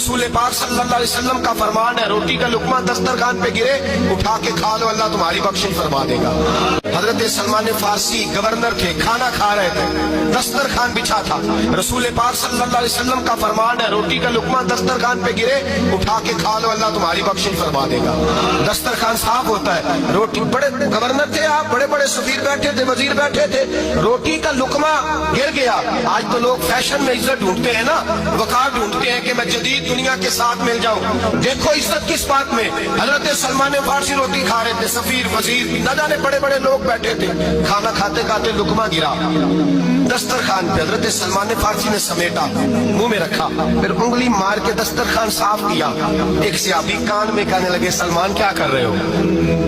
रसूल पाक सल्लल्लाहु अलैहि वसल्लम का फरमान है, रोटी का लुकमा दस्तरखान पे गिरे उठा के खा लो, अल्लाह तुम्हारी बख्शिश फरमा देगा। हजरत सलमान फारसी गवर्नर थे, खाना खा रहे थे, दस्तरखान बिछा था। रसूल पाक सल्लल्लाहु अलैहि वसल्लम का फरमान है, रोटी का लुकमा दस्तरखान पे गिरे उठा के खा लो, अल्लाह तुम्हारी बख्शिश फरमा देगा। दस्तरखान साफ होता है, रोटी, बड़े गवर्नर थे आप, बड़े बड़े सफीर बैठे थे, वजीर बैठे थे, रोटी का लुकमा गिर गया। आज तो लोग फैशन में इज्जत ढूंढते हैं ना, वकार ढूंढते हैं कि मैं जदीद दुनिया के साथ मिल जाऊं। देखो इज्जत किस बात में, हजरत सलमान फारसी रोटी खा रहे थे, सफीर वजीर न जाने बड़े बड़े लोग बैठे थे, खाना खाते खाते लुकमा गिरा दस्तरखान पे। हजरत सलमान फारसी ने समेटा, मुंह में रखा, फिर उंगली मार के दस्तरखान साफ किया। एक सहाबी कान में कहने लगे, सलमान क्या कर रहे हो,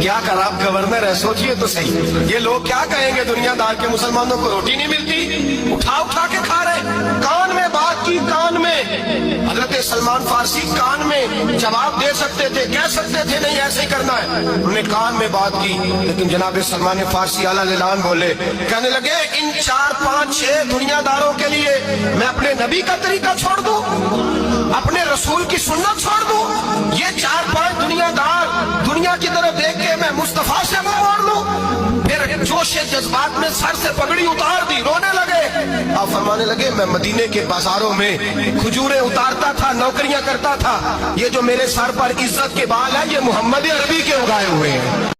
क्या कर, आप गवर्नर है, सोचिए तो सही, ये लोग क्या कहेंगे दुनियादार के मुसलमानों को रोटी नहीं मिलती, उठा उठा के खा रहे। कान में बात की, कान में। हजरत सलमान फारसी कान में जवाब दे सकते थे, कह सकते थे नहीं ऐसे ही करना है, उन्होंने कान में बात की। लेकिन जनाब सलमान फारसी आला लिलान बोले, कहने लगे इन 4 5 6 दुनियादारों के लिए मैं अपने नबी का तरीका छोड़ दूं, अपने रसूल की सुन्नत छोड़ दूं? ये 4 5 दुनियादार दुनिया की तरफ देख के मैं मुस्तफा से मुंह मोड़ लूं? फिर जोशे जज्बात में सर से पगड़ी उतार दी, रोने लगे। आप फरमाने लगे, मैं मदीने के बाजारों में खजूरें उतारता था, नौकरियां करता था, ये जो मेरे सर पर इज्जत के बाल है ये मोहम्मद अरबी के उगाए हुए हैं।